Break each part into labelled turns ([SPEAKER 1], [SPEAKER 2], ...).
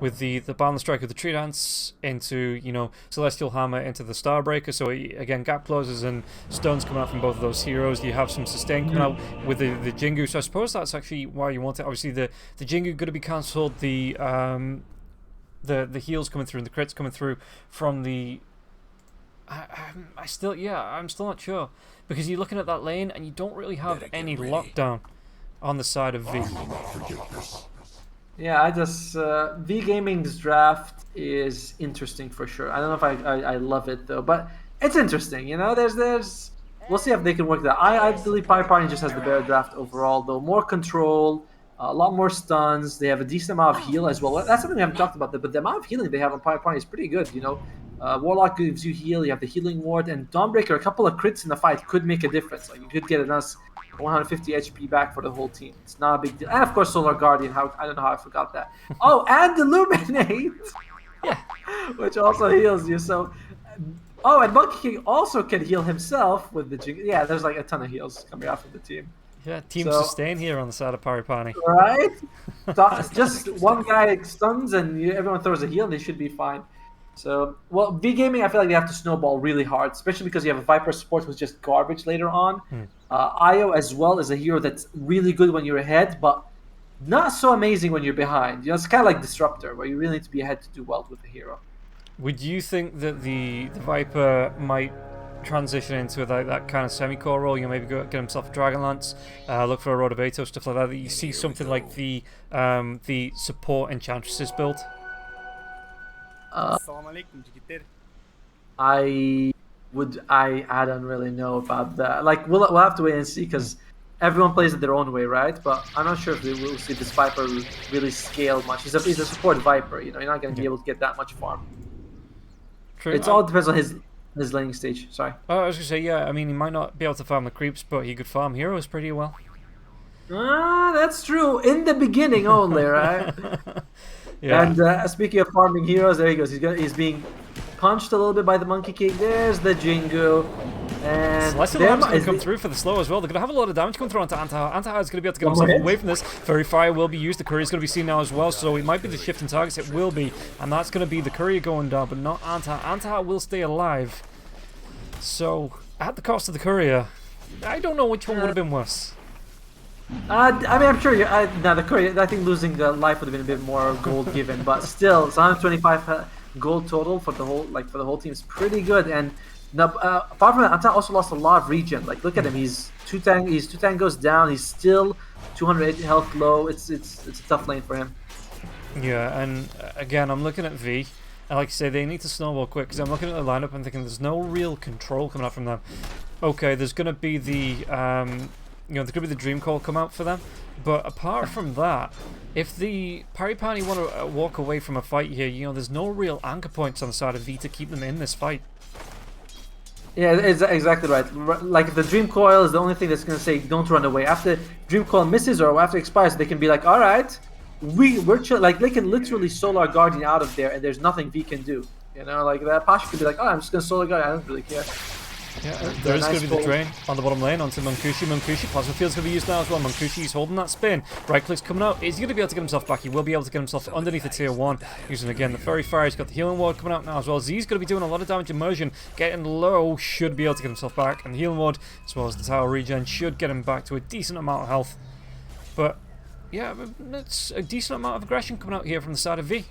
[SPEAKER 1] with the balance strike of the tree dance into, you know, celestial hammer into the starbreaker. So again, gap closes and stuns coming out from both of those heroes. You have some sustain coming out with the Jingu. So I suppose that's actually why you want it. Obviously the Jingu going to be cancelled. The heals coming through and the crits coming through from the. I'm still not sure, because you're looking at that lane and you don't really have any lockdown on the side of V.
[SPEAKER 2] Yeah, I just V Gaming's draft is interesting for sure. I don't know if I love it though, but it's interesting. You know, there's we'll see if they can work that. I believe Parni just has the better draft overall though. More control, a lot more stuns. They have a decent amount of heal as well. That's something we haven't talked about, but the amount of healing they have on Parni is pretty good. You know, Warlock gives you heal. You have the healing ward, and Dawnbreaker. A couple of crits in the fight could make a difference. Like you could get a nice 150 HP back for the whole team. It's not a big deal. And of course, Solar Guardian. I don't know how I forgot that. Oh, and Illuminate,
[SPEAKER 1] Yeah,
[SPEAKER 2] which also heals you. So, oh, and Monkey King also can heal himself with the Jing. Yeah, there's like a ton of heals coming out from the team.
[SPEAKER 1] yeah, team sustain here on the side of Parni.
[SPEAKER 2] Right? So, just one guy stuns and everyone throws a heal, and they should be fine. So, well, V Gaming, I feel like they have to snowball really hard, especially because you have a Viper support who's just garbage later on. Io as well is a hero that's really good when you're ahead, but not so amazing when you're behind. You know, it's kind of like Disruptor, where you really need to be ahead to do well with the hero.
[SPEAKER 1] Would you think that the Viper might transition into that kind of semi-core role? You know, maybe get himself a Dragonlance, look for a Rodovato, stuff like that. That you see something like the support Enchantresses build.
[SPEAKER 2] I don't really know about that. Like we'll have to wait and see, because everyone plays it their own way, right? But I'm not sure if we will see this Viper really scale much. He's a support Viper, you know. You're not going to be able to get that much farm.
[SPEAKER 1] True.
[SPEAKER 2] It all depends on his laning stage. Sorry.
[SPEAKER 1] Oh, I was gonna say, yeah. I mean, he might not be able to farm the creeps, but he could farm heroes pretty well.
[SPEAKER 2] That's true. In the beginning only, right?
[SPEAKER 1] Yeah.
[SPEAKER 2] And speaking of farming heroes, there he goes. He's being punched a little bit by the Monkey King. There's the Jingu. And
[SPEAKER 1] Celestial Lamb's going to come through for the slow as well. They're going to have a lot of damage coming through onto Antaha. Antaha is going to be able to get himself away from this. Fairy Fire will be used. The Courier is going to be seen now as well, so it might be the shift in targets. It will be. And that's going to be the Courier going down, but not Antaha. Antaha will stay alive. So, at the cost of the Courier, I don't know which one would have been worse.
[SPEAKER 2] I mean, I'm sure the Courier, I think losing the life would have been a bit more gold given, but still, it's 125 gold total for the whole team is pretty good. And apart from that, Anta also lost a lot of regen. Like, look at him. He's two tangos down. He's still 280 health low. It's a tough lane for him.
[SPEAKER 1] Yeah, and again, I'm looking at V. And like I say, they need to snowball quick, because I'm looking at the lineup and thinking there's no real control coming out from them. Okay, there's going to be the there could be the Dream Call come out for them, but apart from that, if the Parni want to walk away from a fight here, you know, there's no real anchor points on the side of V to keep them in this fight.
[SPEAKER 2] Yeah, it's exactly right. Like, if the Dream Coil is the only thing that's going to say don't run away, after Dream Coil misses or after it expires, they can be like, all right, we're chill. Like, they can literally Solar Guardian out of there, and there's nothing V can do. You know, like that Pasha could be like, oh, I'm just going to Solar Guardian. I don't really care.
[SPEAKER 1] Yeah, there is going to be the drain on the bottom lane onto Munkushi. Plasma Field's going to be used now as well. Munkushi's holding that spin. Right click's coming out. Is he going to be able to get himself back? He will be able to get himself underneath the tier 1. Using again the Fairy Fire. He's got the healing ward coming out now as well. Z's going to be doing a lot of damage immersion. Getting low, should be able to get himself back. And the healing ward, as well as the tower regen, should get him back to a decent amount of health. But yeah, it's a decent amount of aggression coming out here from the side of V.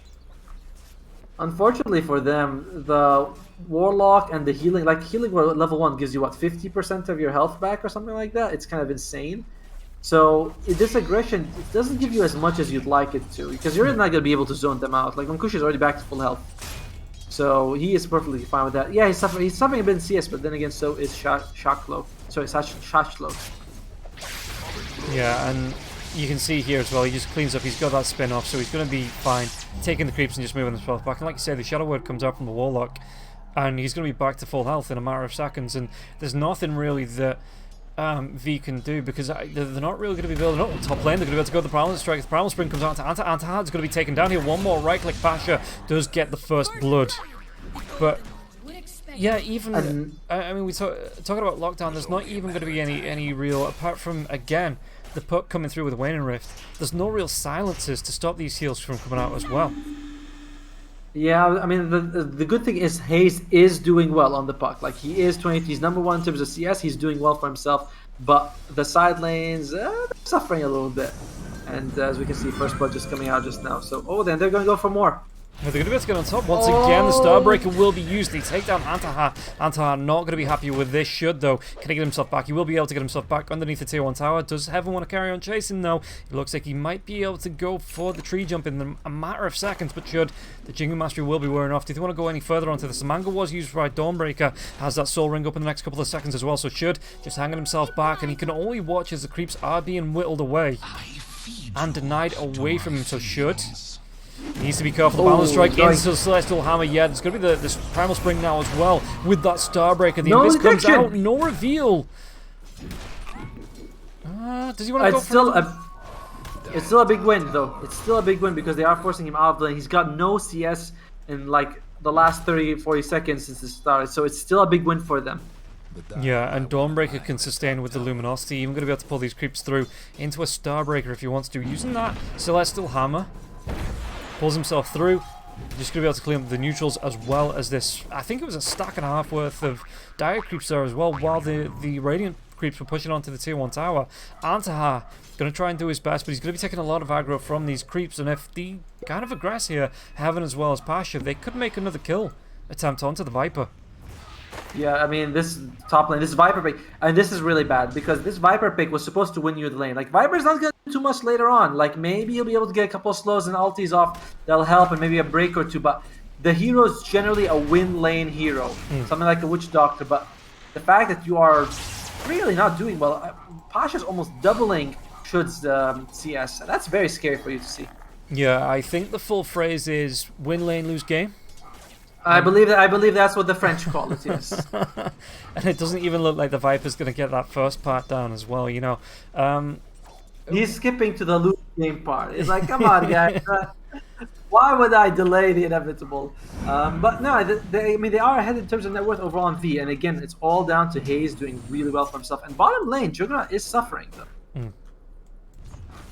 [SPEAKER 2] Unfortunately for them, the Warlock and the healing, like healing level 1 gives you what, 50% of your health back or something like that. It's kind of insane. So this aggression, it doesn't give you as much as you'd like it to, because you're not going to be able to zone them out. Like, Munkushi is already back to full health, so he is perfectly fine with that. Yeah, he's suffering a bit in CS, but then again, so is Shashlo.
[SPEAKER 1] Yeah, and you can see here as well, he just cleans up, he's got that spin off, so he's going to be fine, taking the creeps and just moving himself back. And like you say, the Shadow Word comes out from the Warlock, and he's going to be back to full health in a matter of seconds, and there's nothing really that V can do, because they're not really going to be building up top lane. They're going to be able to go to the Primal Strike. The Primal Spring comes out to Antahad's going to be taken down here. One more right click, Pasha does get the first blood. But yeah, even I mean, we talking about lockdown, there's not even going to be any real, apart from, again, the puck coming through with a Waning Rift, there's no real silences to stop these heals from coming out as well.
[SPEAKER 2] Yeah, I mean, the good thing is Hayes is doing well on the puck. Like, he is 20, he's number 1 in terms of CS, he's doing well for himself, but the side lanes, they're suffering a little bit. And as we can see, first blood just coming out just now. So, then they're going to go for more.
[SPEAKER 1] They're going to be able to get on top. Once again, the Starbreaker will be used. They take down Antaha. Antaha not going to be happy with this. Should, though. Can he get himself back? He will be able to get himself back underneath the tier 1 tower. Does Heaven want to carry on chasing, though? It looks like he might be able to go for the tree jump in a matter of seconds, but should. The Jingu Mastery will be wearing off. Do you want to go any further onto this? The Mango was used by Dawnbreaker. Has that soul ring up in the next couple of seconds as well, so should. Just hanging himself back, and he can only watch as the creeps are being whittled away and denied away from him, so should. He needs to be careful. The balance strike into the Celestial Hammer. Yeah, there's going to be this Primal Spring now as well with that Starbreaker. The Abyss comes out. No reveal. Does he want to go for
[SPEAKER 2] It's still a big win, though. It's still a big win because they are forcing him out of the lane. He's got no CS in like the last 30-40 seconds since it started, so it's still a big win for them.
[SPEAKER 1] Yeah, and Dawnbreaker can sustain with the Luminosity. Even going to be able to pull these creeps through into a Starbreaker if he wants to. Using that Celestial Hammer. Pulls himself through. Just going to be able to clean up the neutrals as well as this. I think it was a stack and a half worth of Dire creeps there as well, while the Radiant creeps were pushing onto the tier 1 tower. Antaha going to try and do his best, but he's going to be taking a lot of aggro from these creeps, and if they kind of aggress here, Heaven as well as Pasha, they could make another kill attempt onto the Viper.
[SPEAKER 2] Yeah, I mean, this top lane, this Viper pick, and this is really bad because this Viper pick was supposed to win you the lane. Like, Viper's not going to do too much later on. Like, maybe you'll be able to get a couple of slows and ultis off that'll help, and maybe a break or two, but the hero is generally a win lane hero. Something like a Witch Doctor, but the fact that you are really not doing well, Pasha's almost doubling Shud's CS, and that's very scary for you to see.
[SPEAKER 1] Yeah, I think the full phrase is win lane, lose game.
[SPEAKER 2] I believe that's what the French call it, yes.
[SPEAKER 1] And it doesn't even look like the Viper's going to get that first part down as well, you know.
[SPEAKER 2] He's skipping to the lose game part. It's like, come on, guys. Why would I delay the inevitable? But no, I mean, they are ahead in terms of net worth overall on V. And again, it's all down to Hayes doing really well for himself. And bottom lane, Juggernaut is suffering, though.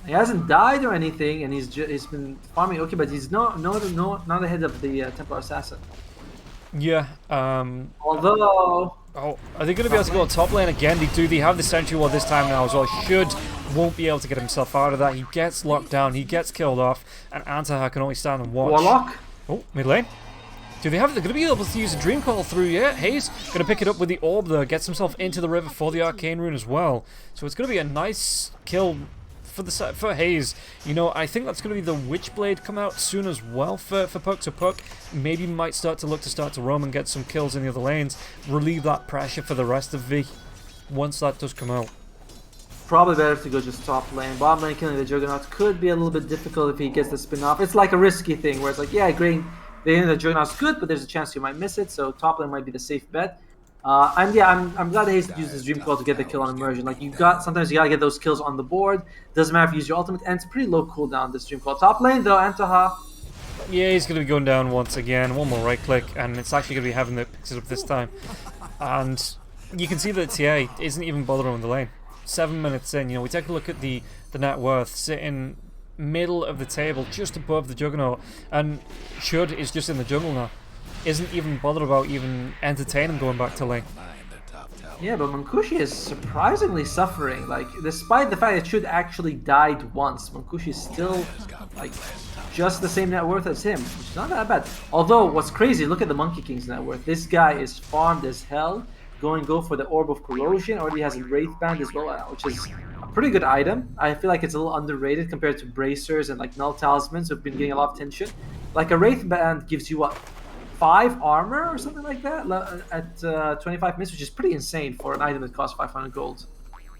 [SPEAKER 2] He hasn't died or anything, and he's been farming okay, but he's not ahead of the Templar Assassin.
[SPEAKER 1] Yeah.
[SPEAKER 2] Although.
[SPEAKER 1] Oh, are they going to be able to go top lane again? They have the Sentry Ward this time now as well. Should won't be able to get himself out of that. He gets locked down. He gets killed off, and Antaha can only stand and watch.
[SPEAKER 2] Warlock.
[SPEAKER 1] Oh, mid lane. Do they have it? They're going to be able to use a Dream Call through, yeah. Hayes going to pick it up with the Orb there. Gets himself into the river for the Arcane Rune as well. So it's going to be a nice kill for Hayes. You know, I think that's going to be the Witchblade come out soon as well for Puck. So Puck maybe might start to roam and get some kills in the other lanes. Relieve that pressure for the rest of V once that does come out.
[SPEAKER 2] Probably better to go just top lane. Bottom lane killing the Juggernaut could be a little bit difficult if he gets the spin off. It's like a risky thing where it's like, yeah, great, the Juggernaut's good, but there's a chance you might miss it. So top lane might be the safe bet. And yeah, I'm glad that Hayes used his Dream Call to get the kill on Immersion. Like, sometimes you gotta get those kills on the board. Doesn't matter if you use your ultimate, and it's pretty low cooldown, this Dream Call. Top lane though, Antaha.
[SPEAKER 1] Yeah, he's gonna be going down once again. One more right click, and it's actually gonna be Heaven that picks it up this time. And you can see that TA isn't even bothering with the lane. 7 minutes in, you know, we take a look at the net worth sitting middle of the table, just above the Juggernaut, and Shud is just in the jungle now. Isn't even bothered about even entertaining going back to lane.
[SPEAKER 2] Yeah, but Munkushi is surprisingly suffering. Like, despite the fact that Shud actually died once, Munkushi is still like just the same net worth as him, which is not that bad. Although, what's crazy, look at the Monkey King's net worth. This guy is farmed as hell. Go for the Orb of Corrosion. Already has a Wraith Band as well, which is a pretty good item. I feel like it's a little underrated compared to Bracers and like Null Talismans, who've been getting a lot of attention. Like, a Wraith Band gives you what? 5 armor or something like that at 25 minutes, which is pretty insane for an item that costs 500 gold.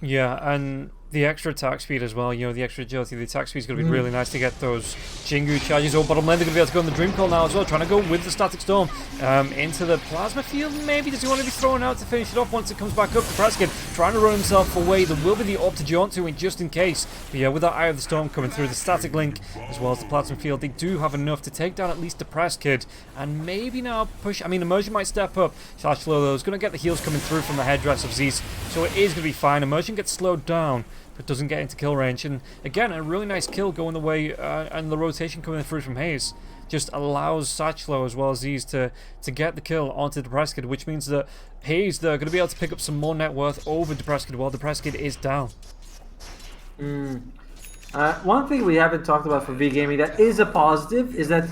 [SPEAKER 1] Yeah, and the extra attack speed as well, you know, the extra agility, the attack speed is going to be really nice to get those Jingu charges. Oh, bottom lane, they're going to be able to go on the Dream Call now as well, trying to go with the Static Storm into the Plasma Field. Maybe does he want to be thrown out to finish it off once it comes back up to Preskin, trying to run himself away. There will be the Orb to jaunt to in just in case. But yeah, with that Eye of the Storm coming through, the Static Link as well as the Plasma Field, they do have enough to take down at least the Press Kid and maybe now push. I mean, Immersion might step up. Slashflow though is going to get the heals coming through from the headdress of Zeus, so it is going to be fine. Immersion gets slowed down, but doesn't get into kill range. And again, a really nice kill going the way, and the rotation coming through from Hayes just allows Satchlo as well as these to get the kill onto Depreskid, which means that Hayes, they're going to be able to pick up some more net worth over Depreskid while Depreskid is down.
[SPEAKER 2] One thing we haven't talked about for V Gaming that is a positive is that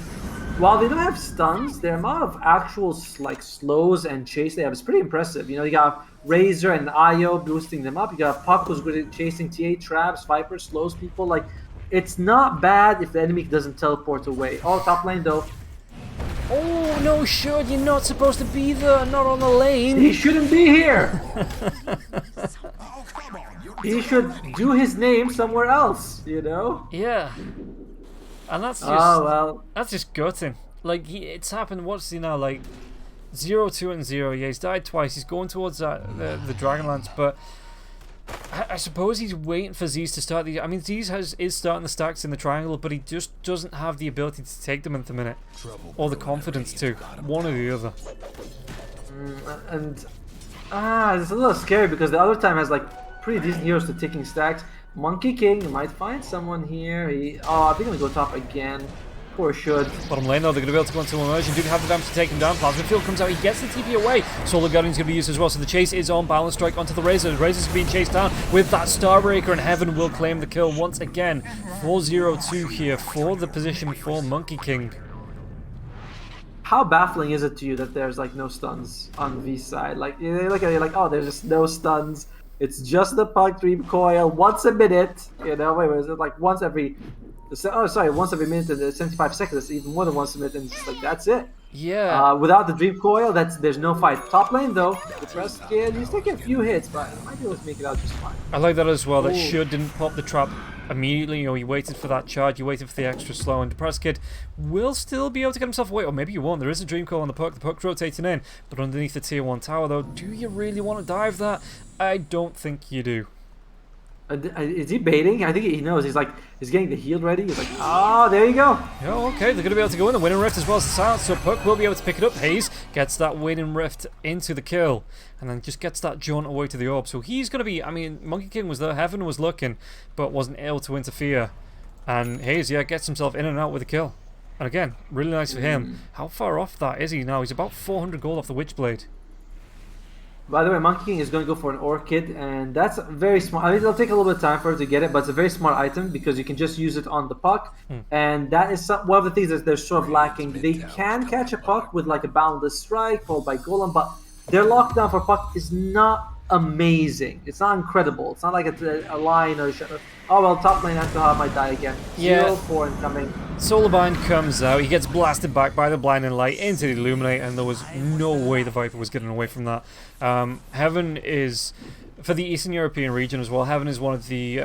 [SPEAKER 2] while they don't have stuns, the amount of actual like slows and chase they have is pretty impressive. You know, you got Razor and Io boosting them up. You got Puck who's good at chasing TA traps, Viper slows people. Like, it's not bad if the enemy doesn't teleport away. Oh, top lane though.
[SPEAKER 1] Oh no, sure, you're not supposed to be there, not on the lane.
[SPEAKER 2] He shouldn't be here. He should do his name somewhere else, you know?
[SPEAKER 1] Yeah. And that's just, that's just gutting. Like, it's happened, what's he now, like 0-2 and 0. Yeah, he's died twice. He's going towards the Dragonlance, but I suppose he's waiting for Z's to start the. I mean, Z's is starting the stacks in the triangle, but he just doesn't have the ability to take them at the minute, or the confidence to. One or the other.
[SPEAKER 2] And it's a little scary because the other time has like pretty decent heroes to taking stacks. Monkey King, you might find someone here. I think I'm gonna go top again. Poor should.
[SPEAKER 1] Bottom lane though, they're going to be able to go into immersion. Do have the damage to take him down. Plasma Field comes out, he gets the TP away. Solar Guardian's going to be used as well, so the chase is on. Balance Strike onto the Razor. Razor's being chased down with that Starbreaker, and Heaven will claim the kill once again. 4-0-2 here for the position for Monkey King.
[SPEAKER 2] How baffling is it to you that there's like no stuns on V side? Like, you look at it like, oh, there's just no stuns. It's just the Puck Dream Coil once a minute. You know, wait, is it like once every... once every minute and 75 seconds. It's even more than once a minute, and just like that's it.
[SPEAKER 1] Yeah.
[SPEAKER 2] Without the Dream Coil, there's no fight. Top lane though, Depreskid, he's taking a few hits, but he might be able to make it out just fine.
[SPEAKER 1] I like that as well. That Should didn't pop the trap immediately. You know, he waited for that charge. He waited for the extra slow, and Depreskid will still be able to get himself away, or maybe he won't. There is a Dream Coil on the Puck. The Puck's rotating in, but underneath the tier 1 tower though, do you really want to dive that? I don't think you do.
[SPEAKER 2] Is he baiting? I think he knows. He's getting the heal ready. He's like, oh, there you go.
[SPEAKER 1] Oh, okay, they're going to be able to go in the Winning Rift as well as the silence, so Puck will be able to pick it up. Hayes gets that Winning Rift into the kill, and then just gets that jaunt away to the orb. So he's going to be, I mean, Monkey King was there, Heaven was looking, but wasn't able to interfere. And Hayes, yeah, gets himself in and out with a kill. And again, really nice for him. How far off that is he now? He's about 400 gold off the Witchblade.
[SPEAKER 2] By the way, Monkey King is going to go for an Orchid, and that's very smart. I mean, it'll take a little bit of time for it to get it, but it's a very smart item because you can just use it on the Puck, and that is one of the things that they're sort of lacking. They can catch a Puck with like a Boundless Strike followed by Golem, but their lockdown for Puck is not amazing. It's not incredible. It's not like a line or a shot. Oh well, top lane Alcohol might die again.
[SPEAKER 1] Yeah.
[SPEAKER 2] 0-4 incoming.
[SPEAKER 1] Solarbind comes out, he gets blasted back by the Blinding Light into the Illuminate, and there was no way the Viper was getting away from that. Heaven is, for the Eastern European region as well, Heaven is one of the,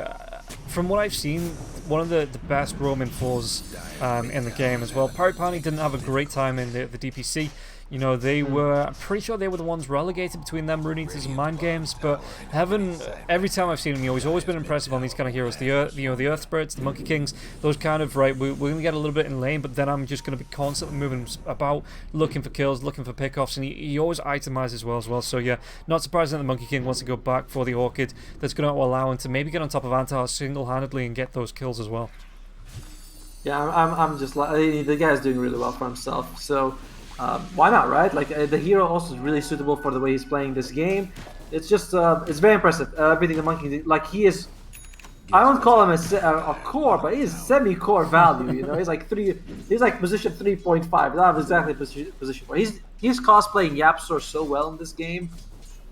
[SPEAKER 1] from what I've seen, one of the best roaming fours in the game as well. Parni didn't have a great time in the DPC. You know, they were, I'm pretty sure they were the ones relegated between them, Rune Eaters and Mind Games, but Heaven, every time I've seen him, he's always been impressive on these kind of heroes. The Earth Spirits, the Monkey Kings, those kind of, right, we're going to get a little bit in lane, but then I'm just going to be constantly moving about, looking for kills, looking for pickoffs, and he always itemizes well as well. So yeah, not surprising that the Monkey King wants to go back for the Orchid. That's going to allow him to maybe get on top of Antar single-handedly and get those kills as well.
[SPEAKER 2] Yeah, I'm just like, the guy's doing really well for himself, so... why not, right? Like, the hero also is really suitable for the way he's playing this game. It's just, it's very impressive. Everything the Monkey did, like, he is, I won't call him a core, but he is semi-core value, you know? He's like position 3.5, not exactly position 4. He's cosplaying Yapsor so well in this game,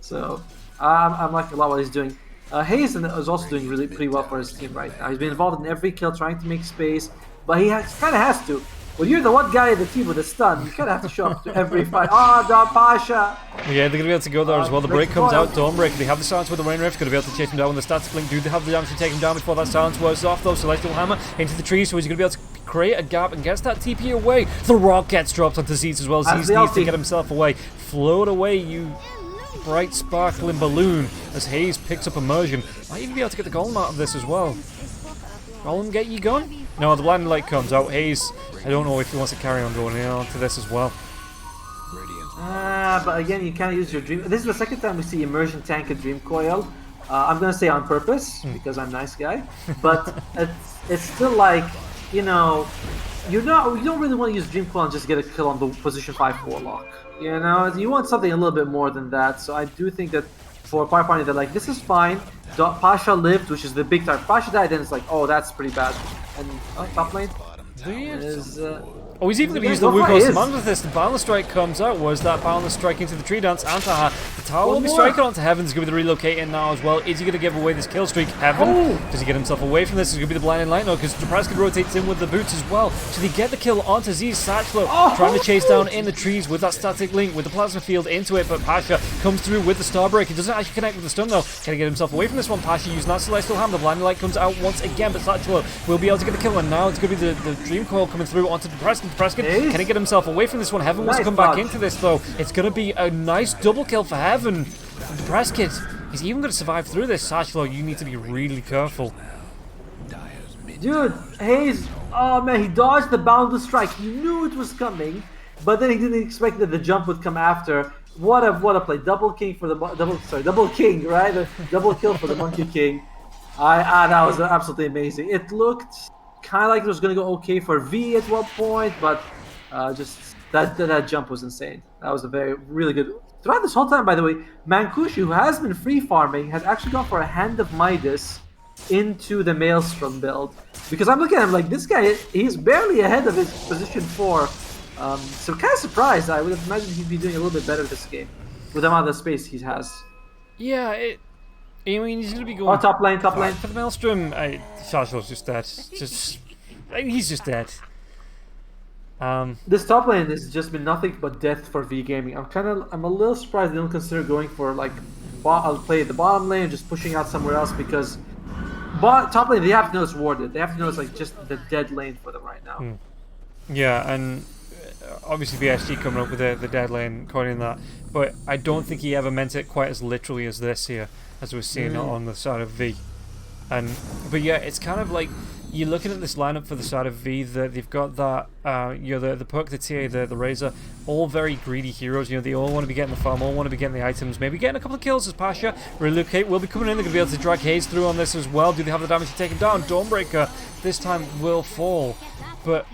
[SPEAKER 2] so I'm liking a lot what he's doing. Hayes is also doing really pretty well for his team right now. He's been involved in every kill, trying to make space, but he kind of has to. When you're the one guy in the team with a stun, you kind of have to show up to every fight. Don Pasha!
[SPEAKER 1] Yeah, they're going to be able to go there as well. The break comes out, Dawnbreaker. They have the silence with the Rain Rift, going to be able to chase him down when the stats blink. Do they have the damage to take him down before that silence wears off though? Celestial Hammer into the trees, so he's going to be able to create a gap and gets that TP away. The rock gets dropped onto Zeez as well. Zeez needs to get himself away. Float away, you bright sparkling balloon, as Hayes picks up Immersion. Might even be able to get the Golem out of this as well. Golem get you gone? No, the Blinding Light comes out. Hayes, I don't know if he wants to carry on going into this as well.
[SPEAKER 2] But again, you can't use your Dream. This is the second time we see Immersion tank a Dream Coil. I'm gonna say on purpose because I'm a nice guy, but it's still like, you know, you don't really want to use Dream Coil and just get a kill on the position 5 Warlock. You know, you want something a little bit more than that. So I do think that for Parni, they're like, this is fine. Pasha lived, which is the big time. Pasha died, then it's like, oh, that's pretty bad. And top lane is.
[SPEAKER 1] Oh, he's even going to use the Wukong's command with this. The Boundless Strike comes out. Was that Boundless Strike into the Tree Dance? And Taha. The tower will be striking onto Heaven. He's going to be the relocating now as well. Is he going to give away this kill streak? Heaven. Does he get himself away from this? It's going to be the blinding light now because Depreskin rotates in with the boots as well. So they get the kill onto Z's Satchlo. Trying to chase down in the trees with that static link with the plasma field into it. But Pasha comes through with the Starbreak. He doesn't actually connect with the stun though. Can he get himself away from this one? Pasha using that Celestial Hand. The blinding light comes out once again. But Satchlo will be able to get the kill. And now it's going to be the Dream Coil coming through onto Depreskin. Depreskin, can he get himself away from this one? Heaven wants to come back into this though. It's going to be a nice double kill for Heaven. Depreskin, he's even going to survive through this. Satchlo, you need to be really careful.
[SPEAKER 2] Dude, Hayes, oh man, he dodged the Boundless Strike. He knew it was coming, but then he didn't expect that the jump would come after. What a play! Double king for the double king, right? A double kill for the Monkey King. That was absolutely amazing. It looked kind of like it was going to go okay for V at one point, but just that jump was insane. That was a really good. Throughout this whole time, by the way, Mancush, who has been free farming, has actually gone for a Hand of Midas into the Maelstrom build. Because I'm looking at him like, this guy, he's barely ahead of his position 4. So kind of surprised. I would have imagined he'd be doing a little bit better this game with the amount of space he has.
[SPEAKER 1] Yeah, I mean, he's going to be going...
[SPEAKER 2] Oh, top lane.
[SPEAKER 1] For the Maelstrom, Satchlo's just dead. He's just dead.
[SPEAKER 2] This top lane has just been nothing but death for V Gaming. I'm a little surprised they don't consider going for like I'll play the bottom lane, just pushing out somewhere else because top lane they have to know it's warded. They have to know it's like just the dead lane for them right now.
[SPEAKER 1] Yeah, and obviously VSG coming up with the dead lane, coining that, but I don't think he ever meant it quite as literally as this here, as we're seeing on the side of V. But yeah, it's kind of like you're looking at this lineup for the side of V. That they've got that the Perk, the TA, the Razor, all very greedy heroes. You know, they all want to be getting the farm, all want to be getting the items, maybe getting a couple of kills as Pasha. Relocate will be coming in. They're going to be able to drag Hayes through on this as well. Do they have the damage to take him down? Dawnbreaker this time will fall, but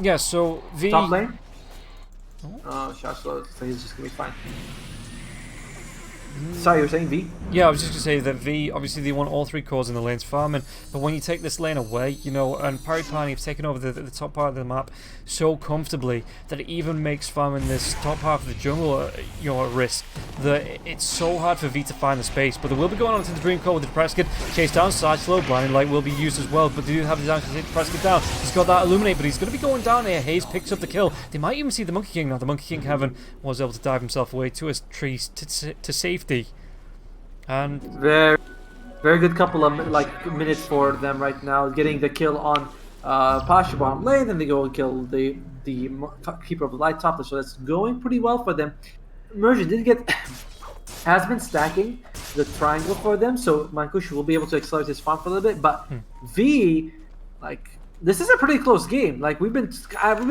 [SPEAKER 1] yeah. So V
[SPEAKER 2] top lane. Oh, shot slow, so he's just gonna be fine. Sorry, you were saying V?
[SPEAKER 1] Yeah, I was just going to say that V, obviously they want all 3 cores in the lanes farming, but when you take this lane away, you know, and Parni have taken over the top part of the map so comfortably that it even makes farming this top half of the jungle, you know, a risk. That it's so hard for V to find the space, but they will be going on to the Dream Coil with the Depreskin. Chase down, Satchlo, Blinding Light will be used as well, but they do have the damage to take Depreskin down. He's got that Illuminate, but he's going to be going down here. Hayes picks up the kill. They might even see the Monkey King now. The Monkey King Heaven was able to dive himself away to his trees to safety. And
[SPEAKER 2] very good couple of minutes for them right now, getting the kill on Pasha bottom lane, then they go and kill the Keeper of the Light top, so that's going pretty well for them. Merge has been stacking the triangle for them, so Mancush will be able to accelerate his farm for a little bit, but V, this is a pretty close game. Like we've been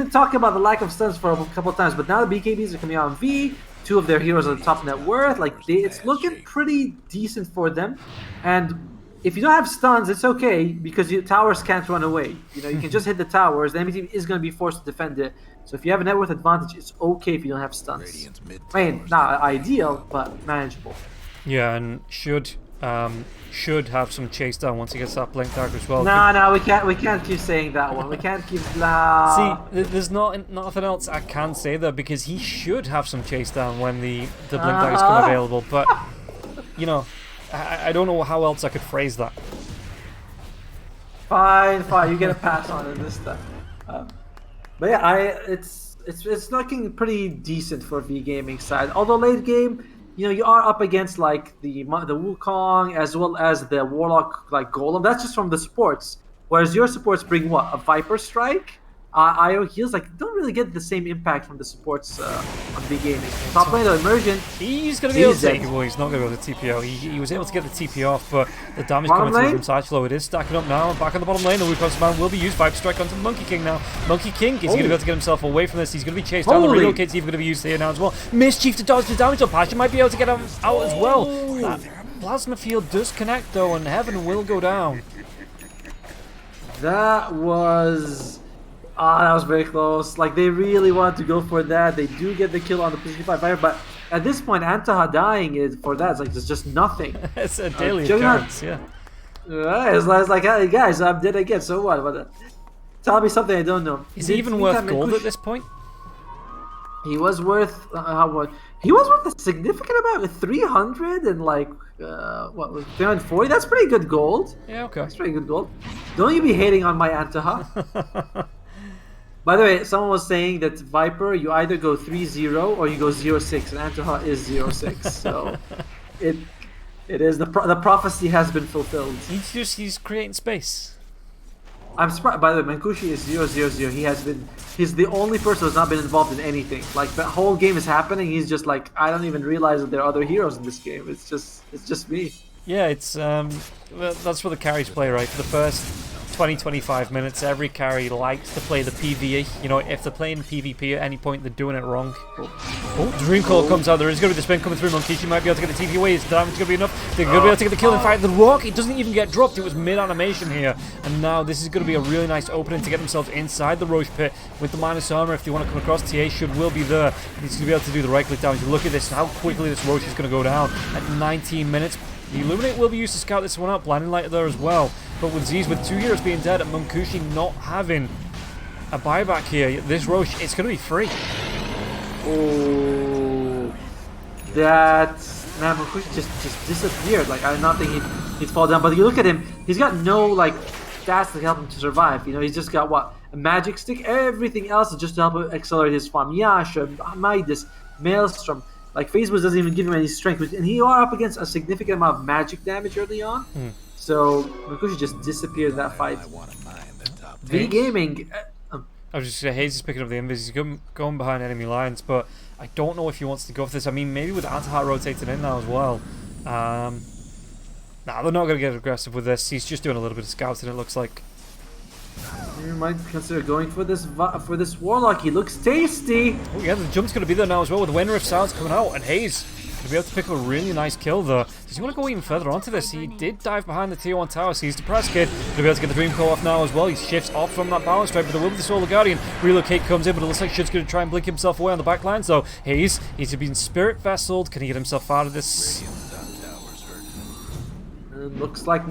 [SPEAKER 2] talking about the lack of stuns for a couple of times, but now the BKBs are coming out on V. 2 of their heroes are the top net worth. It's looking pretty decent for them. And if you don't have stuns, it's okay because your towers can't run away. You know, you can just hit the towers. The enemy team is going to be forced to defend it. So if you have a net worth advantage, it's okay if you don't have stuns. I mean, not ideal, but manageable.
[SPEAKER 1] yeah, and should have some chase down once he gets that blink dagger as well.
[SPEAKER 2] No, we can't keep saying that one. We can't keep
[SPEAKER 1] See, there's nothing else I can say there because he should have some chase down when the blink daggers come available. But you know, I don't know how else I could phrase that.
[SPEAKER 2] Fine, you get a pass on it this time. But yeah, it's looking pretty decent for V Gaming side. Although late game, you know, you are up against like the Wukong as well as the Warlock Golem. That's just from the supports. Whereas your supports bring what? A Viper Strike? IO heals don't really get the same impact from the supports on V Gaming. Top lane though, Immersion.
[SPEAKER 1] He's going to be able to well, he's not going to be able to TP out. He was able to get the TP off, but the damage coming through from Satchlo, it is stacking up now. Back on the bottom lane, the Wukong's man will be used. Viper Strike onto the Monkey King now. Monkey King is going to be able to get himself away from this. He's going to be chased down. The relocate's even going to be used here now as well. Mischief to dodge the damage on Pasha might be able to get him out as well. plasma field does connect though, and Heaven will go down.
[SPEAKER 2] That was... that was very close. Like, they really wanted to go for that. They do get the kill on the position 5 fire, but at this point, Antaha dying is for that. It's like, there's just nothing.
[SPEAKER 1] It's a daily
[SPEAKER 2] Juggernaut-
[SPEAKER 1] occurrence, yeah.
[SPEAKER 2] It's like, hey, guys, I'm dead again, so what? Tell me something I don't know.
[SPEAKER 1] Is he even worth gold at this point?
[SPEAKER 2] He was worth he was worth a significant amount, 300 and like what was 340? That's pretty good gold.
[SPEAKER 1] Yeah, okay.
[SPEAKER 2] That's pretty good gold. Don't you be hating on my Antaha. By the way, someone was saying that Viper, you either go 3-0 or you go 0-6, and Antaha is 0-6. So it is the prophecy has been fulfilled.
[SPEAKER 1] He's creating space.
[SPEAKER 2] I'm surprised. By the way, Mankushi is 0-0-0. He's the only person who's not been involved in anything. Like, the whole game is happening. He's just like, I don't even realize that there are other heroes in this game. It's just me.
[SPEAKER 1] Yeah, it's well, that's what the carries play, right? For the first 20-25 minutes, every carry likes to play the PvE. You know, if they're playing PvP at any point, they're doing it wrong. Oh, Dream Call comes out. There is going to be the spin coming through. Monkishi might be able to get the TP away. Is the damage going to be enough? They're going to be able to get the kill. In fact, the rock, it doesn't even get dropped. It was mid-animation here. And now this is going to be a really nice opening to get themselves inside the Roche pit with the minus armor. If they want to come across, TA will be there. He's going to be able to do the right-click damage. Look at this, how quickly this Roche is going to go down at 19 minutes. The Illuminate will be used to scout this one out. Blinding Light there as well. But with Z's, with 2 heroes being dead and Munkushi not having a buyback here, this Roche, it's going to be free.
[SPEAKER 2] Oh, that... Man, Munkushi just disappeared. Like, I did not think he'd fall down. But you look at him, he's got no, like, stats to help him to survive. You know, he's just got, what, a magic stick? Everything else is just to help him accelerate his farm. Yasha, Midas, Maelstrom. Like, FaZe doesn't even give him any strength. And he are up against a significant amount of magic damage early on. So, Munkushi just disappeared in that fight. V Gaming...
[SPEAKER 1] I was just going to say, Hayes is picking up the invis. He's going behind enemy lines, but I don't know if he wants to go for this. I mean, maybe with Antaha rotating in now as well. Nah, they're not going to get aggressive with this. He's just doing a little bit of scouting, it looks like.
[SPEAKER 2] You might consider going for this Warlock. He looks tasty.
[SPEAKER 1] Oh yeah, the jump's going to be there now as well with the Wind Rift sounds coming out, and Hayes going to be able to pick up a really nice kill there. Does he want to go even further onto this? He did dive behind the tier 1 tower, so he's depressed kid. Going to be able to get the Dream Core off now as well. He shifts off from that balance strike, but there will be the Solar Guardian. Relocate comes in, but it looks like Shud's going to try and blink himself away on the back line, so Hayes, he's been Spirit Vesseled. Can he get himself out of this?
[SPEAKER 2] It looks like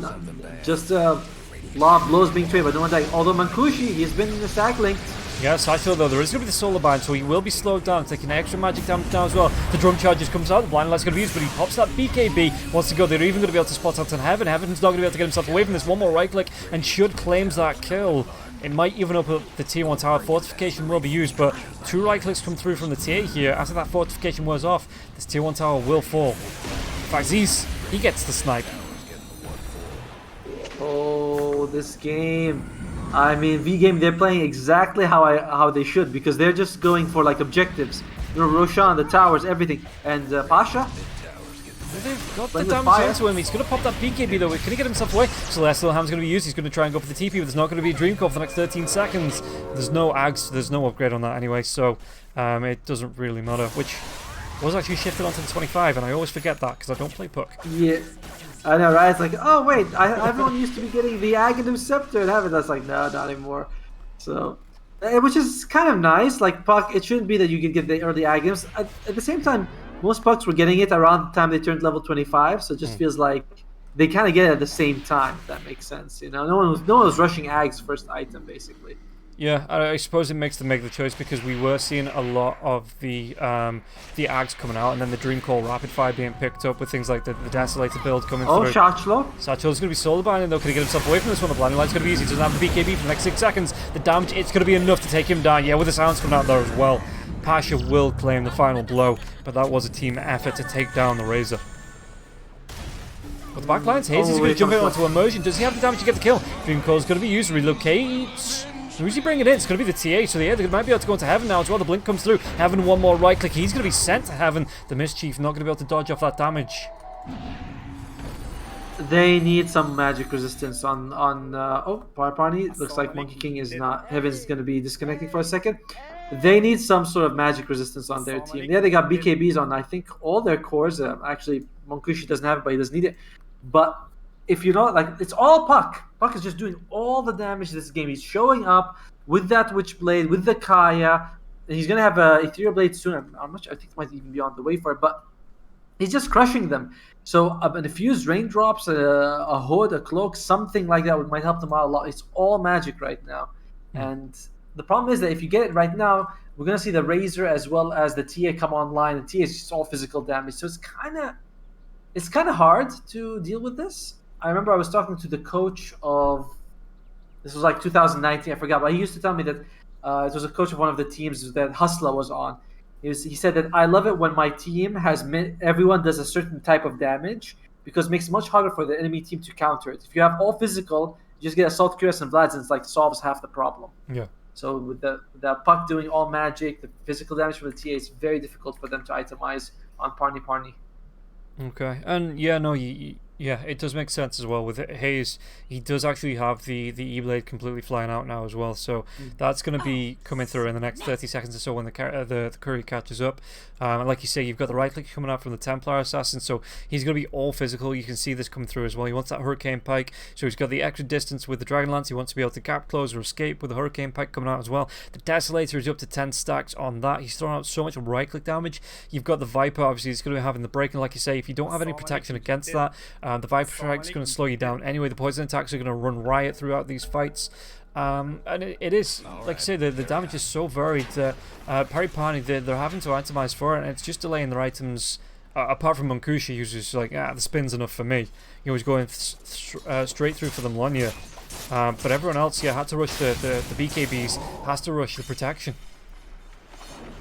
[SPEAKER 2] just a lot of blows being traded, but no one dying. Although Mankushi, he's been in the stack linked.
[SPEAKER 1] Yeah, Satchel though, there is going to be the Solar Bind, so he will be slowed down, taking extra magic damage now as well. The Drum Charges comes out, the Blind Light's going to be used, but he pops that BKB, wants to go. They're even going to be able to spot out on Heaven. Heaven's not going to be able to get himself away from this. One more right click, and Shud claims that kill. It might even up the tier 1 tower. Fortification will be used, but 2 right clicks come through from the TA here. After that fortification wears off, this tier 1 tower will fall. In fact, he gets the snipe.
[SPEAKER 2] Oh, this game. I mean, V Game, they're playing exactly how they should, because they're just going for like objectives. You know, Roshan, the towers, everything. And Pasha?
[SPEAKER 1] They've got the damage into him. He's going to pop that BKB though. Can he get himself away? Celestial Ham's going to be used. He's going to try and go for the TP, but there's not going to be a Dream Core for the next 13 seconds. There's no Ags, there's no upgrade on that anyway, so it doesn't really matter. Which was actually shifted onto the 25, and I always forget that because I don't play Puck.
[SPEAKER 2] Yeah. I know, right? It's like, oh wait, everyone used to be getting the Aghanim Scepter and have it. That's like, no, not anymore. So, which is kind of nice. Like Puck, it shouldn't be that you can get the early Aghanims. At the same time, most Pucks were getting it around the time they turned level 25. So it just feels like they kind of get it at the same time. If that makes sense, you know. No one was rushing Ag's first item basically.
[SPEAKER 1] Yeah, I suppose it makes them make the choice because we were seeing a lot of the Ags coming out, and then the Dream Call Rapid Fire being picked up with things like the Desolator build coming through.
[SPEAKER 2] Satchel.
[SPEAKER 1] Satchel's going to be Solar Binding though. Can he get himself away from this one? The Blinding Light's going to be easy. He doesn't have the BKB for the next 6 seconds. The damage, it's going to be enough to take him down. Yeah, with the sounds coming out there as well. Pasha will claim the final blow, but that was a team effort to take down the Razor. But the backlines, Hayes is going to jump in onto Immersion. Does he have the damage to get the kill? Dream Call's going to be used. Relocate. Who's he bringing in? It's going to be the TA, so yeah, they might be able to go into Heaven now as well. The blink comes through. Heaven, one more right click. He's going to be sent to Heaven. The Mischief not going to be able to dodge off that damage.
[SPEAKER 2] They need some magic resistance on Parni. Looks like Monkey King is not. Heaven's going to be disconnecting for a second. They need some sort of magic resistance on their team. Yeah, they got BKBs on, I think, all their cores. Actually, Monkushi doesn't have it, but he doesn't need it. But if you don't, like, it's all Puck. Puck is just doing all the damage in this game. He's showing up with that Witchblade, with the Kaya, and he's gonna have a Ethereal Blade soon. I'm not sure, I think it might even be on the way for it, but he's just crushing them. So an infused raindrops, a hood, a cloak, something like that might help them out a lot. It's all magic right now, and the problem is that if you get it right now, we're gonna see the Razor as well as the TA come online, and TA is just all physical damage. So it's kind of hard to deal with this. I remember I was talking to the coach of, this was like 2019, I forgot, but he used to tell me that it was a coach of one of the teams that Hustler was on. He said that I love it when my team has everyone does a certain type of damage because it makes it much harder for the enemy team to counter it. If you have all physical, you just get Assault, Curious, and Vlads, and it's like solves half the problem.
[SPEAKER 1] Yeah.
[SPEAKER 2] So with the Puck doing all magic, the physical damage from the TA, it's very difficult for them to itemize on Parni.
[SPEAKER 1] Okay, and yeah, no, yeah, it does make sense as well with Hayes. He does actually have the E-Blade completely flying out now as well, so that's going to be coming through in the next 30 seconds or so when the courier catches up. And like you say, you've got the right click coming out from the Templar Assassin, so he's going to be all physical. You can see this coming through as well. He wants that Hurricane Pike, so he's got the extra distance with the Dragon Lance. He wants to be able to gap close or escape with the Hurricane Pike coming out as well. The Desolator is up to 10 stacks on that. He's throwing out so much right click damage. You've got the Viper, obviously, he's going to be having the break, and like you say, if you don't have any protection against that, the Viper Strike is going to slow you down anyway. The poison attacks are going to run riot throughout these fights. And it is, like I say, the damage is so varied that Parni, they're having to itemize for it, and it's just delaying their items. Apart from Monkushi, who's just like, the spin's enough for me. He was going straight through for the Melania. But everyone else, had to rush the BKBs, has to rush the protection.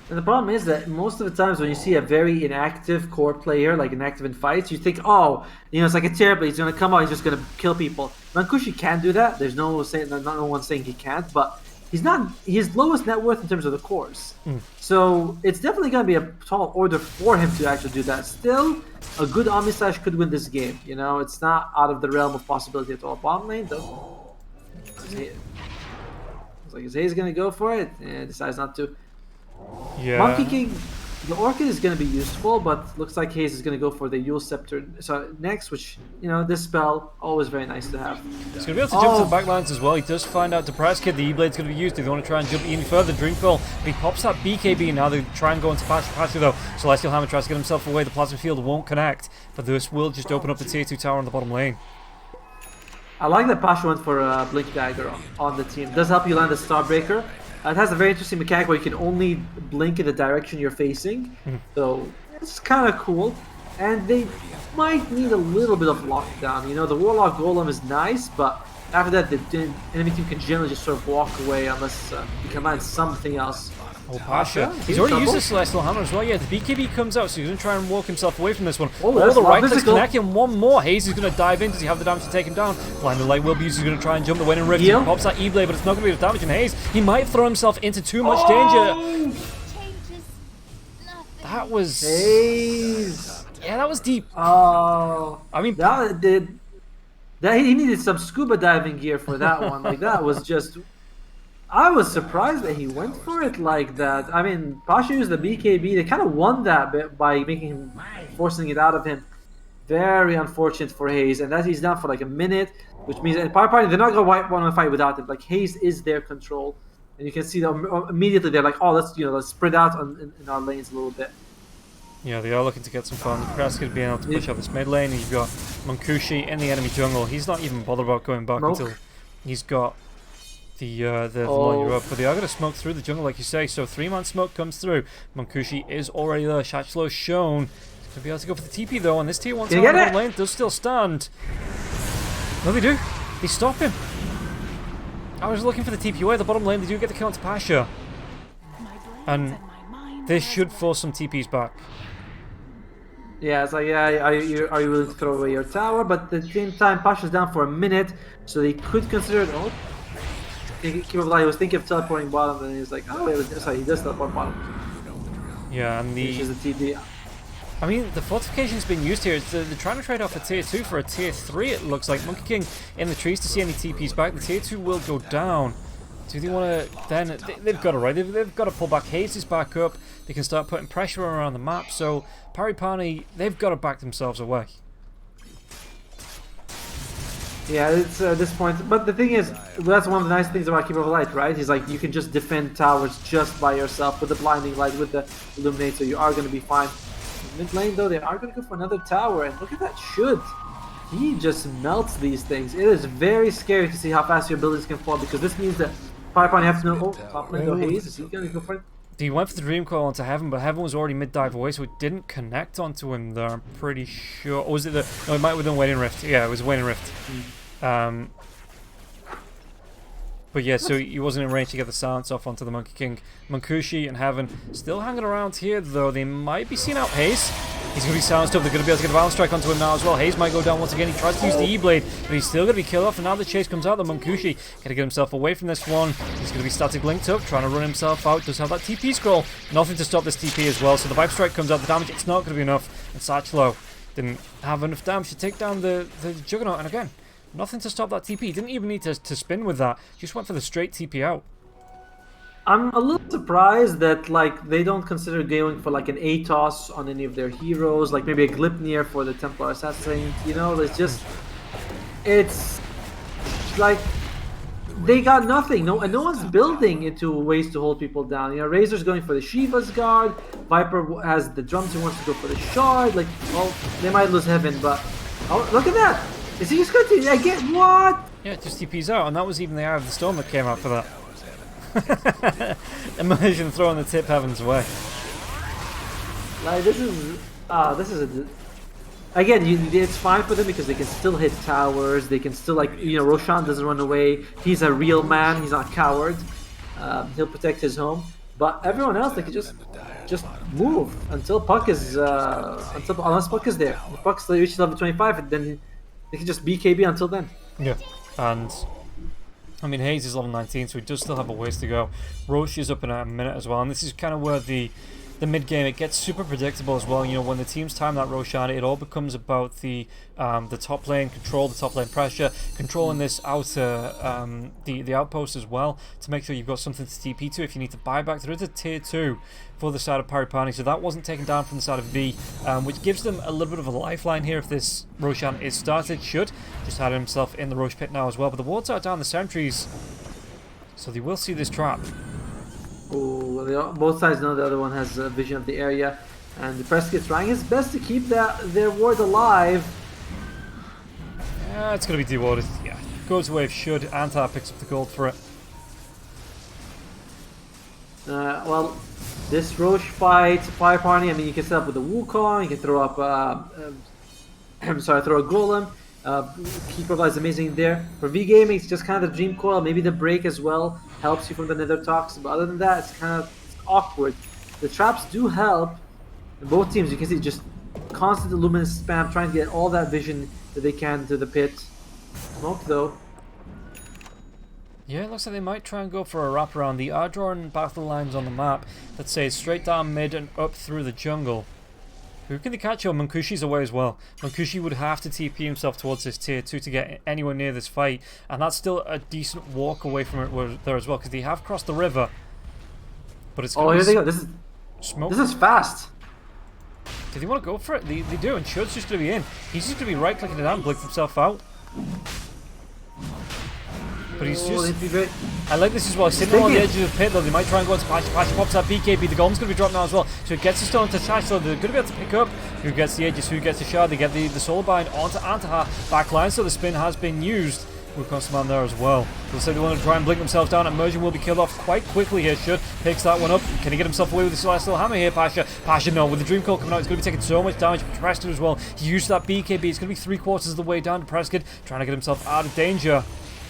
[SPEAKER 2] And the problem is that most of the times when you see a very inactive core player, like inactive in fights, you think, oh, it's like a terrible, he's going to come out, he's just going to kill people. Mankushi can do that. There's no one saying he can't, but he's not his lowest net worth in terms of the cores. So it's definitely going to be a tall order for him to actually do that. Still, a good Omnislash could win this game. It's not out of the realm of possibility at all. Bottom lane, though. It's like, is Hayes going to go for it? And decides not to.
[SPEAKER 1] Yeah.
[SPEAKER 2] Monkey King, the Orchid is going to be useful, but looks like Hayes is going to go for the Yule Scepter next, which, this spell, always very nice to have.
[SPEAKER 1] He's going to be able to jump to the backlines as well. He does find out Depressed Kid, the E-Blade's going to be used if they want to try and jump even further. Dreamfall, but he pops that BKB, now they try and go into Pasha though. Celestial Hammer tries to get himself away, the Plasma Field won't connect, but this will just open up the tier 2 tower on the bottom lane.
[SPEAKER 2] I like that Pasha went for a Blink Dagger on the team. It does help you land a Starbreaker. It has a very interesting mechanic where you can only blink in the direction you're facing, so it's kind of cool. And they might need a little bit of lockdown. The Warlock Golem is nice, but after that, the enemy team can generally just sort of walk away unless you can land something else.
[SPEAKER 1] Oh, Pasha. He's already used the Celestial Hammer as well. Yeah, the BKB comes out, so he's going to try and walk himself away from this one.
[SPEAKER 2] Oh,
[SPEAKER 1] the right clicks connecting. One more. Hayes is going to dive in. Does he have the damage to take him down? Blinding Light will be used. He's going to try and jump the Winning Rift. He pops that E-Blade, but it's not going to be enough damage. And Hayes, he might throw himself into too much danger. That was...
[SPEAKER 2] Hayes.
[SPEAKER 1] Yeah, that was deep.
[SPEAKER 2] Oh.
[SPEAKER 1] I mean...
[SPEAKER 2] He needed some scuba diving gear for that one. Like, that was just... I was surprised that he went for it like that. I mean, Pasha used the BKB. They kind of won that bit by forcing it out of him. Very unfortunate for Hayes, and that he's down for like a minute, which means and Parni, they're not gonna want to fight without him. Like, Hayes is their control, and you can see them immediately. They're like, oh, let's spread out in our lanes a little bit.
[SPEAKER 1] Yeah, they are looking to get some fun. Krask is being able to push up this mid lane. You've got Monkushi in the enemy jungle. He's not even bothered about going back until he's got the Melania up, but they are going to smoke through the jungle, like you say. So 3-man smoke comes through. Monkushi is already there. Shachlo shown. He's going to be able to go for the TP though, and this tier 1 tower on the lane does still stand. No, they do. They stop him. I was looking for the TP away. The bottom lane, they do get the kill onto Pasha, and this should force some TPs back.
[SPEAKER 2] Yeah, it's like, are you willing to throw away your tower? But at the same time, Pasha's down for a minute, so they could consider it. Oh. He was thinking of teleporting bottom, and he's like, oh wait, sorry, he does teleport bottom.
[SPEAKER 1] Yeah, and the
[SPEAKER 2] TP.
[SPEAKER 1] I mean, the fortification's being used here. They're trying to trade off a tier 2 for a tier 3, it looks like. Monkey King in the trees to see any TPs back. The tier 2 will go down. Do they want to then? They've got it right. They've got to pull back. Hayes is back up. They can start putting pressure around the map. So Parni, they've got to back themselves away.
[SPEAKER 2] Yeah, it's this point. But the thing is, that's one of the nice things about Keeper of Light, right? He's like, you can just defend towers just by yourself with the blinding light, with the illuminate, so you are going to be fine. Mid lane though, they are going to go for another tower, and look at that should. He just melts these things. It is very scary to see how fast your abilities can fall, because this means that Parni have to know, oh, top lane, Hayes, is he going to go for it?
[SPEAKER 1] He went for the Dream Coil onto Heaven, but Heaven was already mid-dive away, so it didn't connect onto him there, I'm pretty sure. Or was it the... No, it might have been Waning Rift. Yeah, it was Waning Rift. But yeah, so he wasn't in range to get the silence off onto the Monkey King. Munkushi and Heaven still hanging around here, though. They might be seeing out Hayes. He's going to be silenced up. They're going to be able to get a Balance Strike onto him now as well. Hayes might go down once again. He tries to use the E-Blade, but he's still going to be killed off. And now the chase comes out. The Munkushi going to get himself away from this one. He's going to be static linked up, trying to run himself out. Does have that TP scroll. Nothing to stop this TP as well. So the Vibe Strike comes out. The damage, it's not going to be enough. And Satchelo didn't have enough damage to take down the Juggernaut. And again, nothing to stop that TP. He didn't even need to spin with that. Just went for the straight TP out.
[SPEAKER 2] I'm a little surprised that like they don't consider going for like an Atos on any of their heroes, like maybe a Glipnir for the Templar Assassin. You know, it's like they got nothing. No one's building into ways to hold people down. You know, Razor's going for the Shiva's Guard. Viper has the drums and wants to go for the Shard. Like, well, they might lose Heaven, but oh, look at that! Is he just going to get what?
[SPEAKER 1] Yeah, it just TP's out, and that was even the Eye of the Storm that came out for that. Imagine throwing the tip Heaven's way.
[SPEAKER 2] Like this is again, it's fine for them because they can still hit towers. They can still, like, you know, Roshan doesn't run away. He's a real man. He's not a coward. He'll protect his home. But everyone else, they can just move until Puck is unless Puck is there. If Puck's reaches level 25, then they can just BKB until then.
[SPEAKER 1] Yeah, and I mean, Hayes is level 19, so he does still have a ways to go. Roche is up in a minute as well, and this is kind of where the mid-game, it gets super predictable as well. You know, when the teams time that Roshan, it all becomes about the top lane control, the top lane pressure, controlling this outer, the outpost as well, to make sure you've got something to TP to if you need to buy back. There is a tier 2 for the side of Parni, so that wasn't taken down from the side of V, which gives them a little bit of a lifeline here if this Roshan is started. Should just had himself in the Roche pit now as well, but the wards are down the sentries, so they will see this trap.
[SPEAKER 2] Oh, both sides know the other one has a vision of the area, and Prescott's trying his best to keep their ward alive.
[SPEAKER 1] Yeah, it's going to be dewarded. Yeah, goes away if Should. Antar picks up the gold for it.
[SPEAKER 2] Well, this Roche fight, Parni, I mean, you can set up with a Wukong, you can throw up, throw a Golem. Keeper of Light is amazing there. For V Gaming, it's just kind of the Dream Coil, maybe the break as well helps you from the Nether Tox, but other than that, it's kind of awkward. The traps do help. In both teams, you can see just constant Luminous spam, trying to get all that vision that they can to the pit. Smoke though.
[SPEAKER 1] Yeah, it looks like they might try and go for a wraparound. The are drawing battle lines on the map that say straight down mid and up through the jungle. Who can they catch? Oh, Munkushi's away as well. Munkushi would have to TP himself towards this tier 2 to get anywhere near this fight, and that's still a decent walk away from it there as well, because they have crossed the river. But it's
[SPEAKER 2] here they go. This is
[SPEAKER 1] smoke.
[SPEAKER 2] This is fast.
[SPEAKER 1] Do they want to go for it? They do, and Shud's just going to be in. He's just going to be right-clicking it down, blink himself out. But he's just... I like this as well. He's sitting on the edge of the pit, though. They might try and go into Pashi. Pashi pops that BKB. The Golem's going to be dropped now as well. So it gets the stone to Tash, so they're going to be able to pick up who gets the Aegis, who gets the Shard. They get the Soul Bind onto Antaha backline, so the spin has been used. Wukong's man there as well. Looks like they want to try and blink themselves down. Immersion will be killed off quite quickly here. Shud picks that one up. Can he get himself away with the Celestial Hammer here, Pasha? Pasha, no. With the Dream Coil coming out, he's going to be taking so much damage. Prescott as well. He used that BKB. It's going to be 3/4 of the way down to Prescott, trying to get himself out of danger.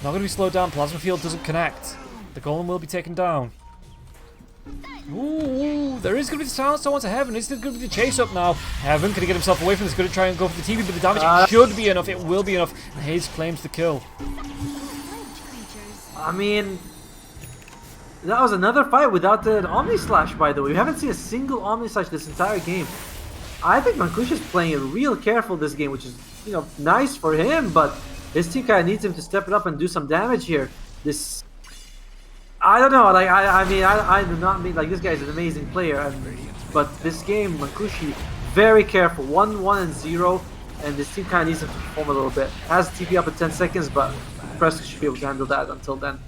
[SPEAKER 1] Not going to be slowed down. Plasma Field doesn't connect. The Golem will be taken down. Ooh, there is going to be the silence onto Heaven. Is there going to be the chase up now? Heaven, can he get himself away from this? Going to try and go for the TV, but the damage should be enough. It will be enough. And Hayes claims the kill.
[SPEAKER 2] I mean, that was another fight without the Omni Slash, by the way. We haven't seen a single Omni Slash this entire game. I think Munkushi is playing it real careful this game, which is, you know, nice for him, but his team kind of needs him to step it up and do some damage here. This I don't know. Like I mean, I do not mean like this guy's an amazing player, but this game, Mankushi, very careful. 1-1-0, and this team kind of needs to perform a little bit. Has TP up in 10 seconds, but Preston should be able to handle that until then.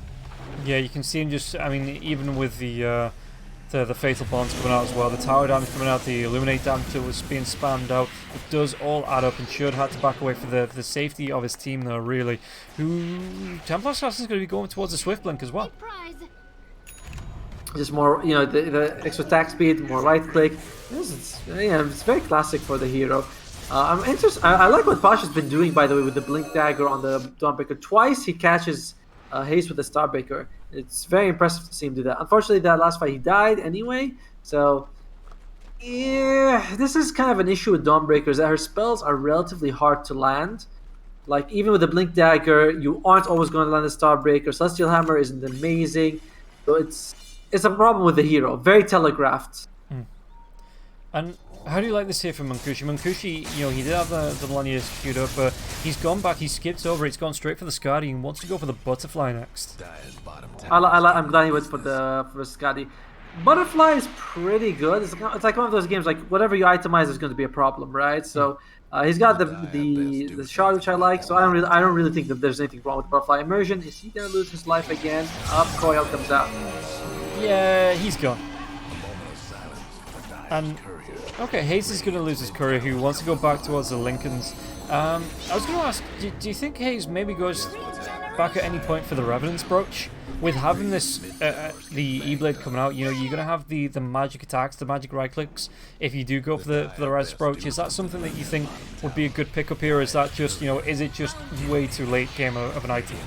[SPEAKER 1] Yeah, you can see him just. I mean, even with the fatal bonds coming out as well, the tower damage coming out, the illuminate damage that was being spammed out, it does all add up, and should have to back away for the safety of his team though, really. Who Templar Assassin's going to be going towards the Swift Blink as well.
[SPEAKER 2] Just more, you know, the extra attack speed, more right click. It's very classic for the hero. I'm interested. I like what Pasha's been doing, by the way, with the Blink Dagger on the Dawnbreaker. Twice he catches haste with the Starbreaker. It's very impressive to see him do that. Unfortunately, that last fight he died anyway. So, yeah, this is kind of an issue with Dawnbreakers, that her spells are relatively hard to land. Like, even with the Blink Dagger, you aren't always going to land the Starbreaker. Celestial Hammer isn't amazing. So it's a problem with the hero. Very telegraphed.
[SPEAKER 1] And how do you like this here from Mankushi? Mankushi, you know, he did have the Millennials queued up, but he's gone back, he skipped over, he's gone straight for the Skadi and wants to go for the Butterfly next.
[SPEAKER 2] I'm glad he went for the Skadi. Butterfly is pretty good. It's like one of those games, like whatever you itemize is going to be a problem, right? So he's got the shard, which I like. So I don't really think that there's anything wrong with Butterfly Immersion. Is he going to lose his life again? Up, Coil comes out.
[SPEAKER 1] Yeah, he's gone. And okay, Hayes is going to lose his courier, who wants to go back towards the Lincolns. I was going to ask, do you think Hayes maybe goes back at any point for the Revenant's Brooch? With having this, the E-Blade coming out, you know, you're going to have the magic attacks, the magic right clicks, if you do go for the Res Brooch. Is that something that you think would be a good pickup here, or is that just, you know, is it just way too late game of an item?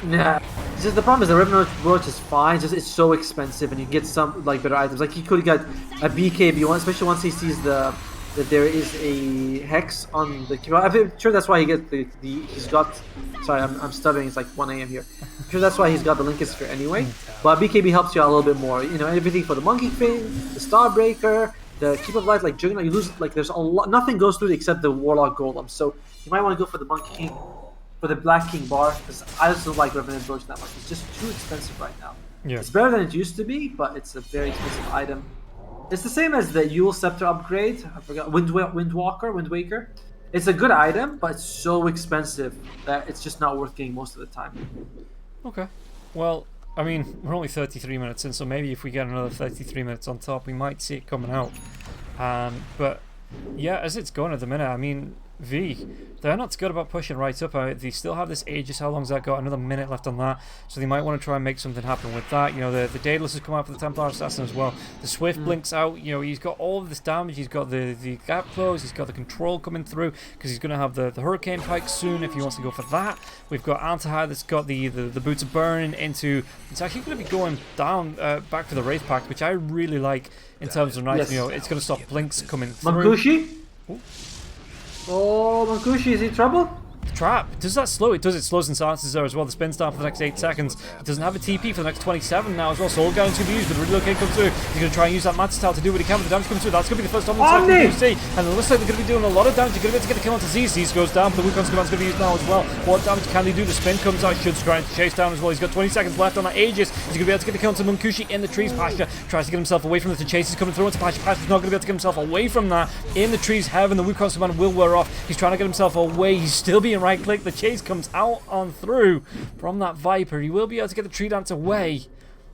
[SPEAKER 2] Yeah, just the problem is the Revenant Brooch is fine. It's so expensive, and you get some like better items. Like he could get a BKB one, especially once he sees that there is a hex on the keyboard. I'm sure that's why he gets he's got. Sorry, I'm stuttering. It's like 1 a.m. here. I'm sure that's why he's got the Lincoln Sphere anyway. But BKB helps you out a little bit more. You know, everything for the Monkey Thing, the Starbreaker, the Keep of Light, like Juggernaut. You lose like there's a lot. Nothing goes through it except the Warlock Golem. So you might want to go for the Monkey King. For the Black King bar, because I just don't like Revenant Brooch that much. It's just too expensive right now.
[SPEAKER 1] Yeah.
[SPEAKER 2] It's better than it used to be, but it's a very expensive item. It's the same as the Yule Scepter upgrade. I forgot. Wind Waker. It's a good item, but it's so expensive that it's just not worth getting most of the time.
[SPEAKER 1] Okay. Well, I mean, we're only 33 minutes in, so maybe if we get another 33 minutes on top, we might see it coming out. But yeah, as it's going at the minute, I mean, V, they're not good about pushing right up. They still have this Aegis. How long's that got? Another minute left on that. So they might want to try and make something happen with that. You know, the Daedalus has come out for the Templar Assassin as well. The Swift blinks out. You know, he's got all of this damage. He's got the gap close. He's got the control coming through because he's going to have the Hurricane Pike soon if he wants to go for that. We've got Antahai that's got the Boots of Burn into... It's actually going to be going down back for the Wraith Pact, which I really like in terms of knife.
[SPEAKER 2] Yes.
[SPEAKER 1] You know, it's going to stop blinks coming through.
[SPEAKER 2] Mankushi? Oh, Mankushi, is he in trouble?
[SPEAKER 1] Trap. Does that slow? It does. It slows and silences there as well. The spin's down for the next 8 seconds. It doesn't have a TP for the next 27 now as well. Soul Guidance going to be used, but the relocate comes through. He's going to try and use that Mantis Tower to do what he can, but the damage comes through. That's going to be the first Omni you see. And it looks like they're going to be doing a lot of damage. You're going to be able to get the kill onto Z. Z goes down, but the Wukong's command's going to be used now as well. What damage can they do? The spin comes out. Should try and chase down as well. He's got 20 seconds left on that Aegis. He's going to be able to get the kill onto Mankushi in the trees. Pasha tries to get himself away from the chase. He's coming through onto Pasha. Pasha's not going to be able to get himself away from that. In the trees, Heaven, the Wukong's command will wear off. He's trying to get himself away. He's still being right click. The chase comes out on through from that Viper. He will be able to get the Tree Dance away,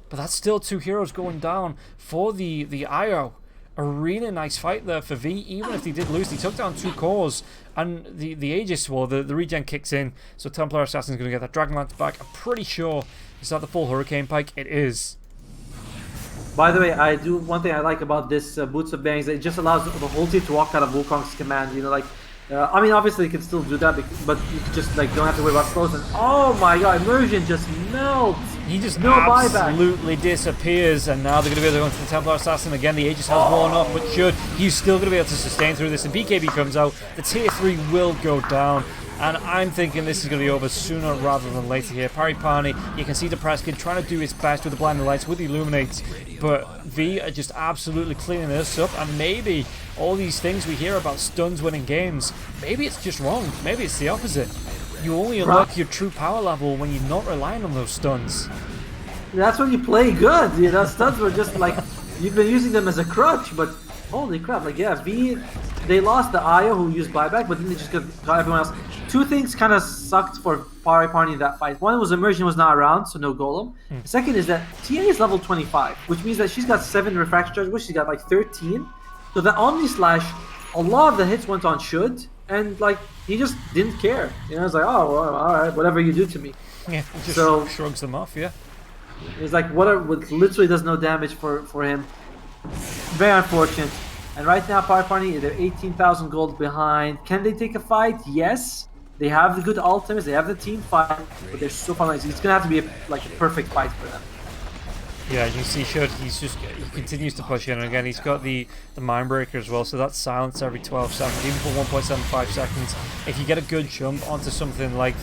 [SPEAKER 1] but that's still 2 heroes going down for the IO. A really nice fight there for V. Even if they did lose, they took down 2 cores, and the Aegis, well, the regen kicks in, so Templar Assassin's going to get that Dragon Lance back. I'm pretty sure it's not the full Hurricane Pike. It is.
[SPEAKER 2] By the way, one thing I like about this Boots of Bangs, it just allows the whole team to walk out of Wukong's command. You know, like, I mean, obviously you can still do that, but you just like don't have to worry about slows. And oh my god, Immersion just melts.
[SPEAKER 1] He just
[SPEAKER 2] no
[SPEAKER 1] absolutely disappears, and now they're going to be able to go into the Templar Assassin again. The Aegis has worn off, but he's still going to be able to sustain through this. And BKB comes out. The tier 3 will go down. And I'm thinking this is going to be over sooner rather than later here. Parni, you can see Depressed Kid trying to do his best with the Blinding Lights, with the Illuminates, but V are just absolutely cleaning this up. And maybe all these things we hear about stuns winning games, maybe it's just wrong. Maybe it's the opposite. You only unlock your true power level when you're not relying on those stuns.
[SPEAKER 2] That's when you play good. You know, studs were just like you've been using them as a crutch, but holy crap! Like yeah, V they lost the Aya who used buyback, but then they just got everyone else. Two things kind of sucked for Parni in that fight. One was Immersion was not around, so no golem. The second is that TA is level 25, which means that she's got 7 refraction charge, which she got like 13. So the Omni Slash, a lot of the hits went on Should, and like he just didn't care. You know, it's like, oh, well, all right, whatever you do to me.
[SPEAKER 1] Yeah, he just
[SPEAKER 2] So
[SPEAKER 1] shrugs them off. Yeah.
[SPEAKER 2] it's like what literally does no damage for him. Very unfortunate. And right now, Parni, they're 18,000 gold behind. Can they take a fight? Yes. They have the good ultimates. They have the team fight, but they're so far behind. It's gonna have to be like a perfect fight for them.
[SPEAKER 1] Yeah, you can see Should, he continues to push in, and again he's got the Mindbreaker as well, so that's silence every 12 seconds, even for 1.75 seconds. If you get a good jump onto something like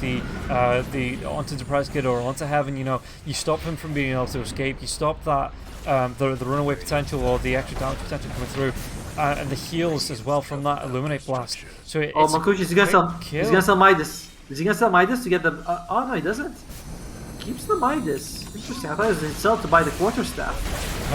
[SPEAKER 1] onto Depressed Kid or onto Heaven, you know, you stop him from being able to escape, you stop that the runaway potential or the extra damage potential coming through, and the heals as well from that Illuminate Blast. So
[SPEAKER 2] Makushi is gonna sell Midas. Is he gonna sell Midas to get the? Oh no, he doesn't. Keeps the Midas. Interesting. I thought it was himself to buy the quarterstaff.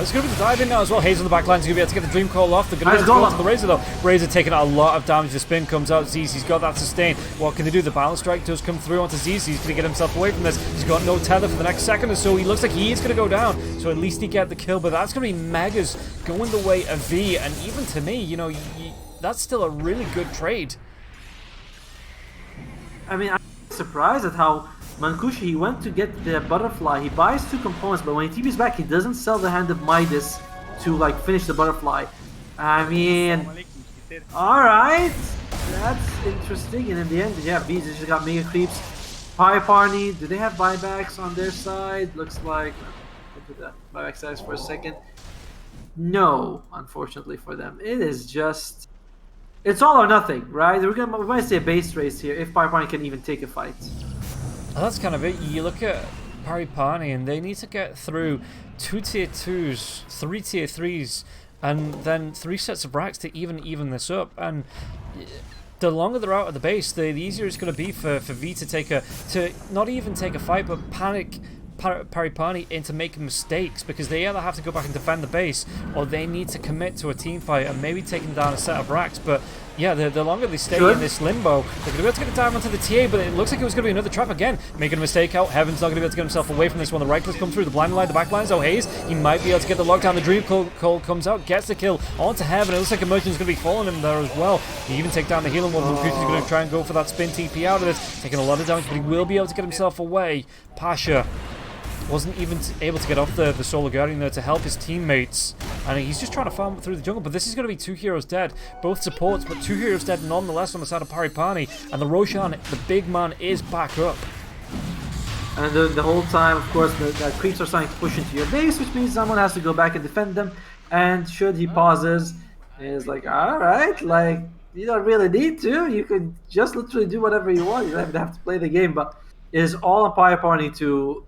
[SPEAKER 1] It's going to be the dive in now as well. Hayes on the back line is going to be able to get the Dream Call off. They're going to be able to go to the Razor though. Razor taking a lot of damage. The spin comes out. ZZ's got that sustain. What can they do? The Balance Strike does come through onto ZZ. He's going to get himself away from this. He's got no tether for the next second or so. He looks like he is going to go down. So at least he get the kill. But that's going to be Megas going the way of V. And even to me, you know, that's still a really good trade.
[SPEAKER 2] I mean, I'm surprised at how Mankushi, he went to get the butterfly, he buys 2 components, but when he TP's back, he doesn't sell the Hand of Midas to like finish the butterfly. I mean, alright, that's interesting, and in the end, yeah, Bees just got mega creeps. Parni, do they have buybacks on their side? Looks like, look at the buyback size for a second. No, unfortunately for them. It is just, it's all or nothing, right? We might say a base race here, if Parni can even take a fight.
[SPEAKER 1] Well, that's kind of it. You look at Parni and they need to get through 2 tier 2s, 3 tier 3s, and then 3 sets of racks to even this up. And the longer they're out of the base, the easier it's going to be for V to not even take a fight, but panic Parni into making mistakes, because they either have to go back and defend the base, or they need to commit to a team fight and maybe taking down a set of racks. But yeah, the longer they stay in this limbo, they're going to be able to get a dive onto the TA, but it looks like it was going to be another trap again. Making a mistake out. Heaven's not going to be able to get himself away from this one. The right clicks come through, the blind line, the back line. So Hayes, he might be able to get the lockdown. The Dream Call comes out, gets the kill onto Heaven. It looks like Immersion's going to be following him there as well. He even take down the healing one. Mankushi's going to try and go for that spin TP out of this. Taking a lot of damage, but he will be able to get himself away. Pasha wasn't even able to get off the Solar Guardian there to help his teammates, and he's just trying to farm through the jungle. But this is going to be 2 heroes dead, both supports, but 2 heroes dead nonetheless on the side of Parni, and the Roshan, the big man, is back up.
[SPEAKER 2] And the whole time, of course, the creeps are starting to push into your base, which means someone has to go back and defend them. And should he pauses, is like, all right, like you don't really need to. You could just literally do whatever you want. You don't even have to play the game, but it is all on Parni to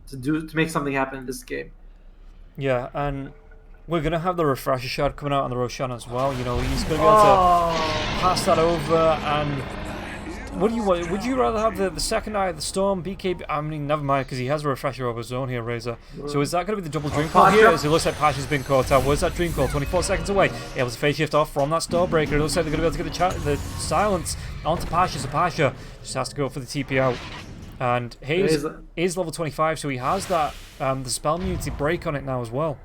[SPEAKER 2] make something happen in this game.
[SPEAKER 1] Yeah, and we're gonna have the Refresher Shard coming out on the Roshan as well. You know, he's gonna be able to pass that over. And what do you want? Would you rather have the second Eye of the Storm, BKB? I mean, never mind, because he has a Refresher of his own here, Razor. So is that going to be the double Dream Call here? As it looks like Pasha's been caught out. Where's that Dream Call? 24 seconds away. Able to phase shift off from that Starbreaker. It looks like they're going to be able to get the silence onto Pasha. So Pasha just has to go for the TP out. And Hayes is level 25, so he has that the spell immunity break on it now as well.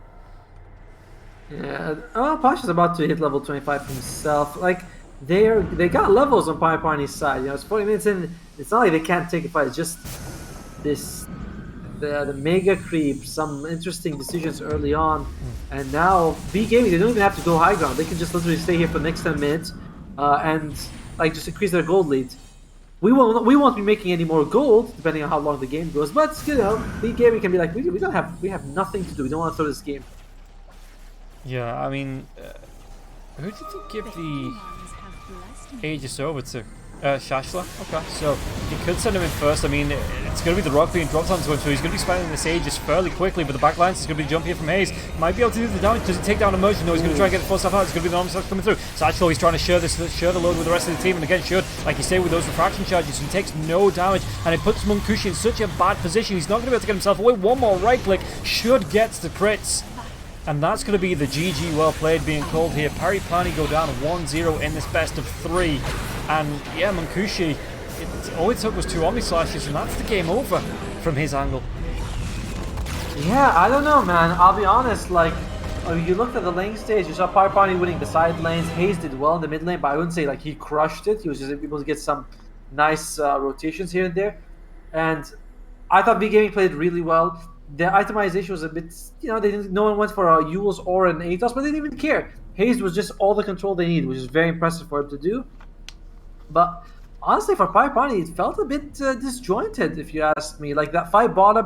[SPEAKER 2] Yeah, Pasha's about to hit level 25 himself. Like they got levels on Parni's side. You know, it's 40 minutes in. It's not like they can't take a fight. It's just the mega creep, some interesting decisions early on, and now B Gaming, they don't even have to go high ground. They can just literally stay here for the next 10 minutes and like just increase their gold lead. We won't be making any more gold depending on how long the game goes, but you know, B Gaming can be like, we have nothing to do. We don't want to throw this game.
[SPEAKER 1] Yeah, I mean, who did they give the Aegis over to? Shashla. Okay, so he could send him in first. I mean, it's going to be the rock being dropped onto him, so he's going to be spending this Aegis fairly quickly, but the back lines is going to be jump here from Hayes. Might be able to do the damage. Does he take down Immersion? No, he's going to try and get the full stuff out. It's going to be the normal stuff coming through. Satchel, he's trying to share the load with the rest of the team, and again, should, like you say, with those refraction charges, he takes no damage, and it puts Munkushi in such a bad position. He's not going to be able to get himself away. One more right click, should gets the crits. And that's going to be the GG well played being called here. Pari Parni go down 1-0 in this best of 3. And yeah, Munkushi, all it took was 2 Omni Slashes, and that's the game over from his angle.
[SPEAKER 2] Yeah, I don't know, man. I'll be honest, like, you looked at the lane stage, you saw Pari Parni winning the side lanes. Hayes did well in the mid lane, but I wouldn't say like he crushed it. He was just able to get some nice rotations here and there. And I thought V Gaming played really well. The itemization was a bit, no one went for a Yules or an Atos, but they didn't even care. Hayes was just all the control they needed, which is very impressive for him to do. But honestly, for Pari Parni, it felt a bit disjointed, if you ask me. Like that 5 bottom